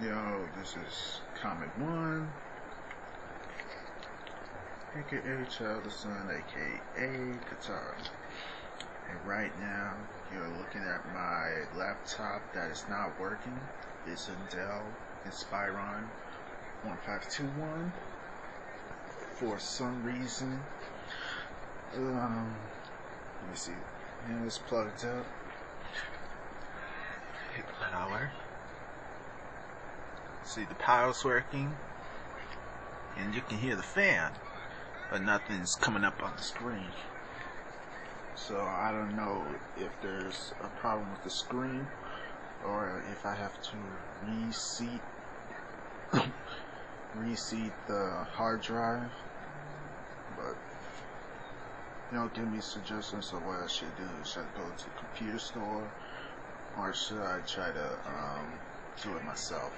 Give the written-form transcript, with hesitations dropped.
Yo, this is Comic One, aka Child the Sun, aka Guitar. And right now, you're looking at my laptop that is not working. It's a Dell Inspiron 1521. For some reason, let me see. And it's plugged up. Hit power. See, the power's working, and you can hear the fan, but nothing's coming up on the screen. So I don't know if there's a problem with the screen, or if I have to reseat the hard drive. But give me suggestions of what I should do. Should I go to the computer store, or should I try to do it myself?